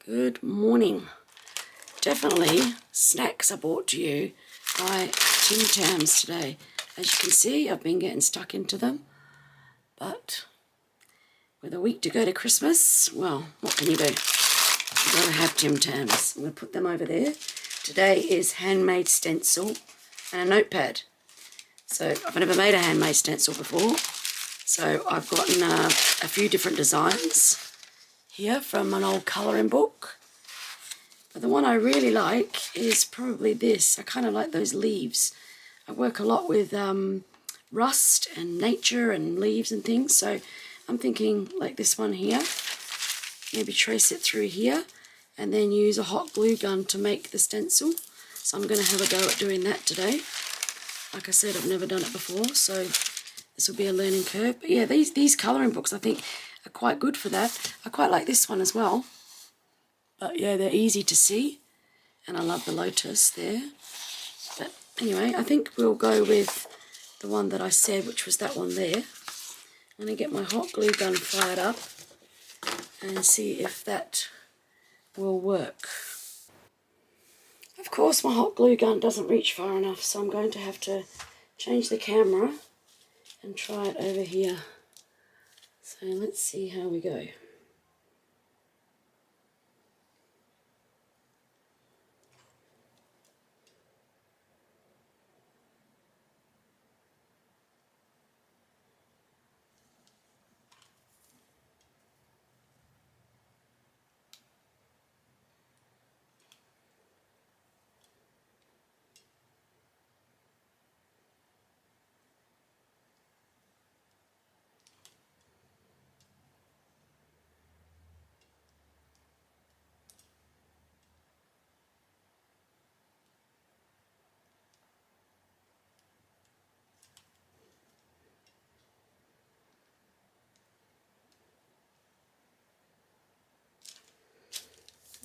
Good morning. Definitely snacks are brought to you by Tim Tams today. As you can see, I've been getting stuck into them, but with a week to go to Christmas, well, what can you do? You've got to have Tim Tams. I'm going to put them over there. Today is Handmade Stencil and a notepad. So I've never made a handmade stencil before, so I've gotten a few different designs here from an old colouring book. But the one I really like is probably this. I kind of like those leaves. I work a lot with rust and nature and leaves and things, so I'm thinking like this one here. Maybe trace it through here and then use a hot glue gun to make the stencil. So I'm going to have a go at doing that today. Like I said, I've never done it before, so this will be a learning curve. But yeah, these colouring books I think are quite good for that. I quite like this one as well. But yeah, they're easy to see, and I love the lotus there. But anyway, I think we'll go with the one that I said, which was that one there. I'm going to get my hot glue gun fired up and see if that will work. Of course, my hot glue gun doesn't reach far enough, so I'm going to have to change the camera and try it over here. So let's see how we go.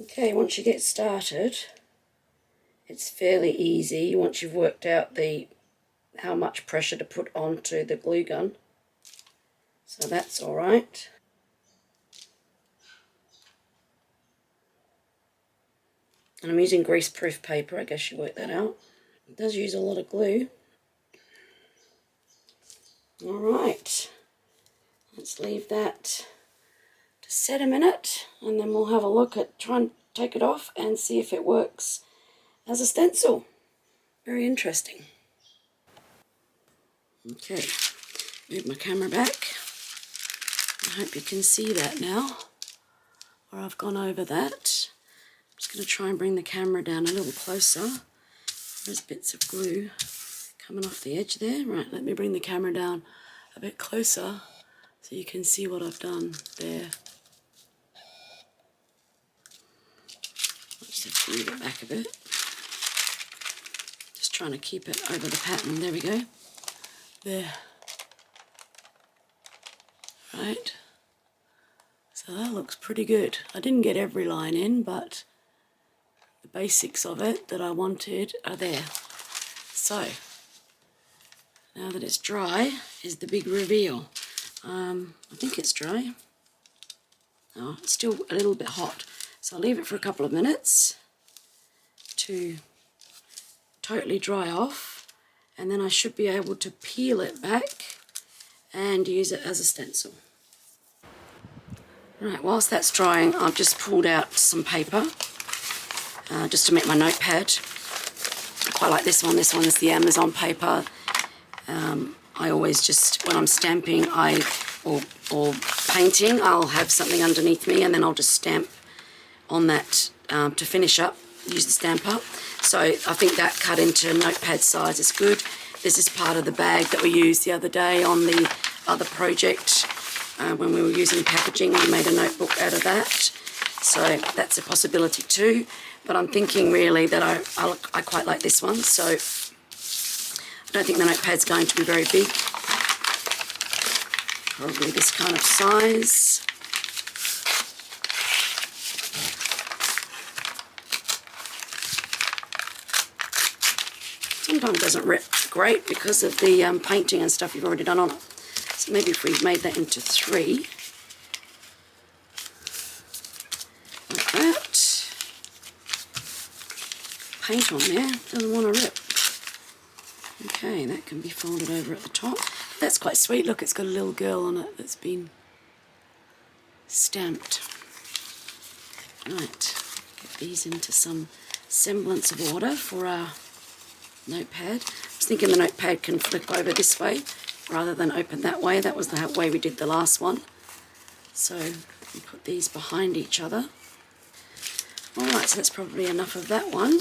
Okay, once you get started, it's fairly easy once you've worked out how much pressure to put onto the glue gun. So that's all right. And I'm using grease-proof paper, I guess you worked that out. It does use a lot of glue. All right, let's leave that to set a minute, and then we'll have a look at, try and take it off and see if it works as a stencil. Very interesting. Okay, move my camera back. I hope you can see that now, or I've gone over that. I'm just going to try and bring the camera down a little closer. There's bits of glue coming off the edge there. Right, let me bring the camera down a bit closer so you can see what I've done there. I just have to move it back a bit. Just trying to keep it over the pattern. There we go. There. Right. So that looks pretty good. I didn't get every line in, but the basics of it that I wanted are there. So, now that it's dry is the big reveal. I think it's dry. Oh, it's still a little bit hot. So I'll leave it for a couple of minutes to totally dry off, and then I should be able to peel it back and use it as a stencil. Right, whilst that's drying, I've just pulled out some paper just to make my notepad. I quite like this one. This one's the Amazon paper. I always just, when I'm stamping or painting, I'll have something underneath me, and then I'll just stamp on that to finish up, use the stamper. So I think that cut into notepad size is good. This is part of the bag that we used the other day on the other project. When we were using packaging, we made a notebook out of that. So that's a possibility too. But I'm thinking really that I quite like this one. So I don't think the notepad's going to be very big. Probably this kind of size. Sometimes it doesn't rip great because of the painting and stuff you've already done on it. So maybe if we made that into 3, like that. paint on there, doesn't want to rip. Okay, that can be folded over at the top. That's quite sweet. Look, it's got a little girl on it that's been stamped. Right, get these into some semblance of order for our notepad. I was thinking the notepad can flip over this way rather than open that way. That was the way we did the last one. So we put these behind each other. Alright, so that's probably enough of that one.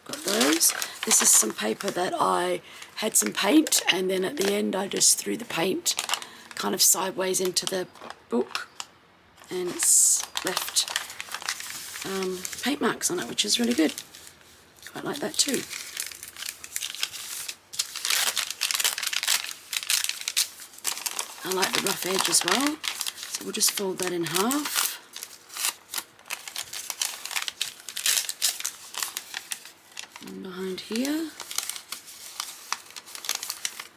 Got those. This is some paper that I had some paint, and then at the end I just threw the paint kind of sideways into the book, and it's left paint marks on it, which is really good. Quite like that too. I like the rough edge as well, so we'll just fold that in half. And behind here,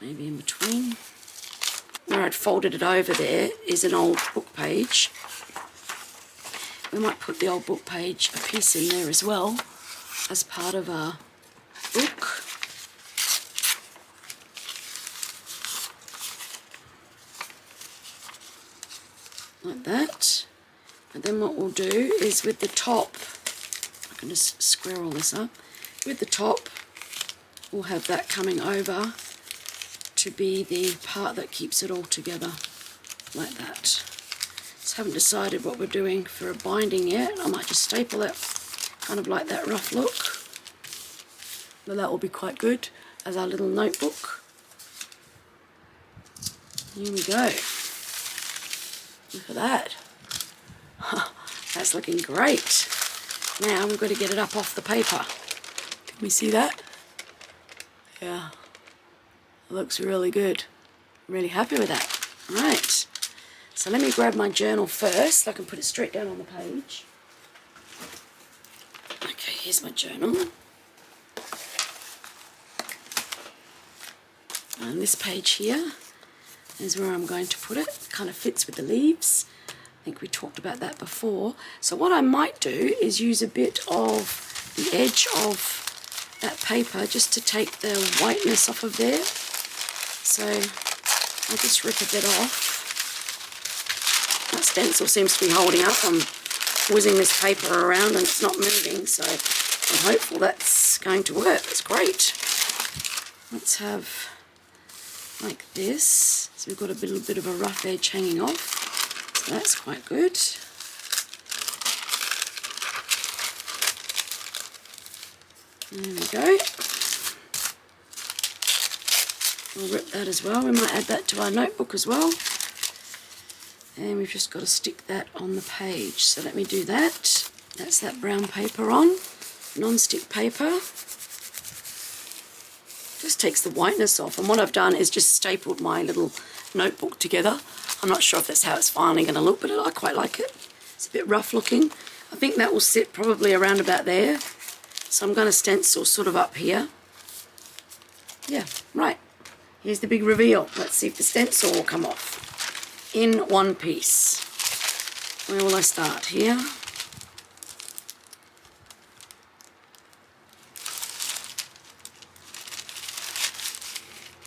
maybe in between. Where I'd folded it over there is an old book page. We might put the old book page, a piece in there as well, as part of our book. Like that. And then what we'll do is with the top, I can just square all this up, with the top we'll have that coming over to be the part that keeps it all together, like that. Just haven't decided what we're doing for a binding yet. I might just staple it, kind of like that rough look. But that will be quite good as our little notebook. Here we go. Look at that. That's looking great. Now we've got to get it up off the paper. Can we see that? Yeah. It looks really good. I'm really happy with that. Right. So let me grab my journal first so I can put it straight down on the page. Okay, here's my journal. And this page here is where I'm going to put it. It kind of fits with the leaves. I think we talked about that before. So what I might do is use a bit of the edge of that paper just to take the whiteness off of there. So I'll just rip a bit off. That stencil seems to be holding up. I'm whizzing this paper around and it's not moving, so I'm hopeful that's going to work. That's great. Let's have like this. So we've got a little bit of a rough edge hanging off. So that's quite good. There we go. We'll rip that as well. We might add that to our notebook as well. And we've just got to stick that on the page. So let me do that. That's that brown paper on. Non-stick paper. Just takes the whiteness off. And what I've done is just stapled my little notebook together. I'm not sure if that's how it's finally going to look, but I quite like it. It's a bit rough looking. I think that will sit probably around about there. So I'm going to stencil sort of up here. Yeah, right. Here's the big reveal. Let's see if the stencil will come off. In one piece. Where will I start? Here.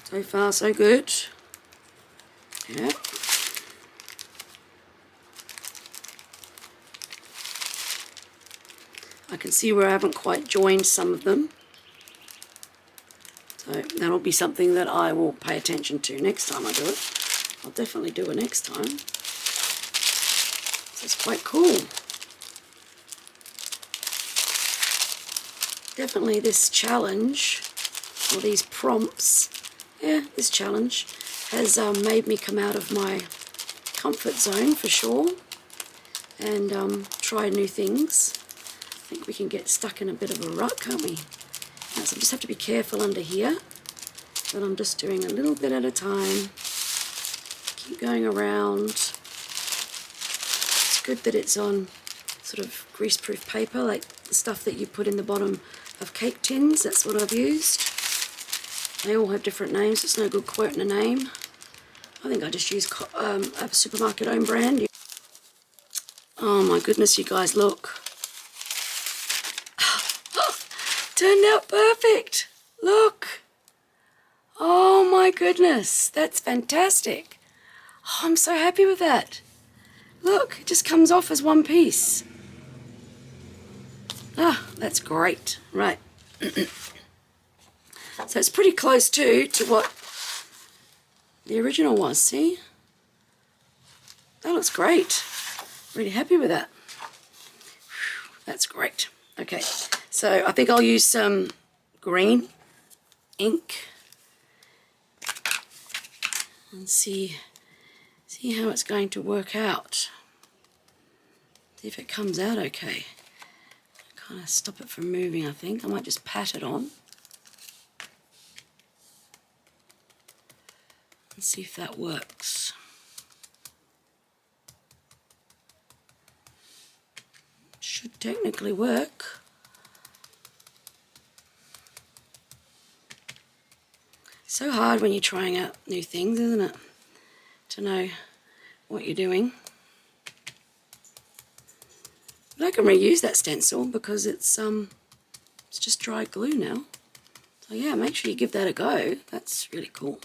So far, so good. Yeah. I can see where I haven't quite joined some of them. So that'll be something that I will pay attention to next time I do it. I'll definitely do it next time. So it's quite cool. Definitely this challenge, or these prompts, this challenge has made me come out of my comfort zone for sure and try new things. I think we can get stuck in a bit of a rut, can't we? So I just have to be careful under here that I'm just doing a little bit at a time. Keep going around. It's good that it's on sort of greaseproof paper, like the stuff that you put in the bottom of cake tins. That's what I've used. They all have different names. It's no good quoting a name. I think I just use a supermarket own brand. Oh my goodness, you guys, look. turned out perfect. Look. Oh my goodness, that's fantastic. Oh, I'm so happy with that. Look, it just comes off as one piece. Ah, that's great. Right. So it's pretty close to what the original was, see? That looks great. Really happy with that. That's great. Okay, so I think I'll use some green ink and see how it's going to work out. See if it comes out okay. Kind of stop it from moving, I think. I might just pat it on and see if that works. Should technically work. So hard when you're trying out new things, isn't it? To know what you're doing. But I can reuse that stencil because it's just dry glue now. So yeah, make sure you give that a go. That's really cool.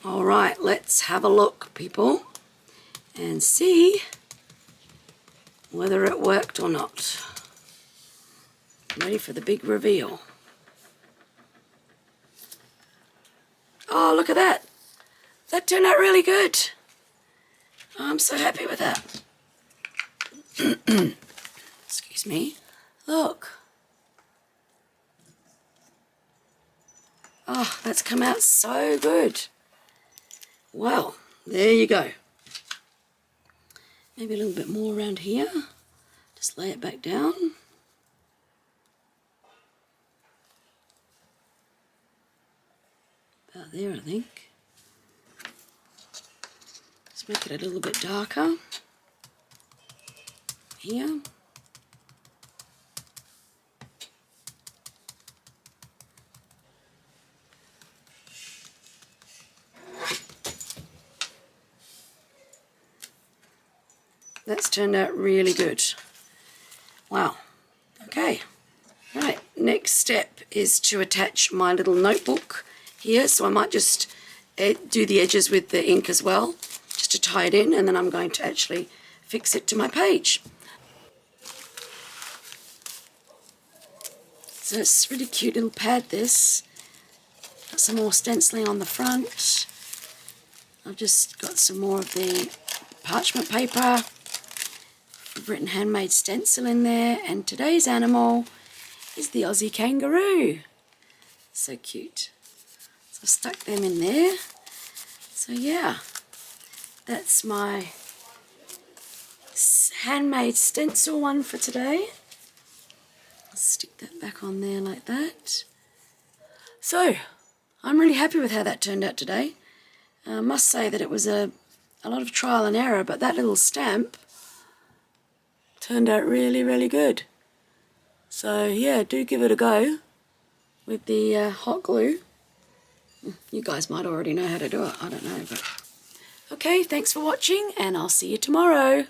All right, let's have a look, people, and see whether it worked or not. I'm ready for the big reveal. Oh, look at that. That turned out really good. I'm so happy with that. Excuse me. Look. Oh, that's come out so good. Well, there you go. Maybe a little bit more around here. Just lay it back down. About there, I think. Let's make it a little bit darker. Here. That's turned out really good. Wow. Okay. Right. Next step is to attach my little notebook here. So I might just do the edges with the ink as well, just to tie it in, and then I'm going to actually fix it to my page. So it's a really cute little pad, this. Got some more stenciling on the front. I've just got some more of the parchment paper. I've written Handmade Stencil in there, and today's animal is the Aussie kangaroo. So cute. So I've stuck them in there. So yeah, that's my Handmade Stencil one for today. I'll stick that back on there like that. So I'm really happy with how that turned out today. I must say that it was a lot of trial and error, but that little stamp turned out really, really good. So yeah, do give it a go with the hot glue. You guys might already know how to do it, I don't know. But okay, thanks for watching, and I'll see you tomorrow.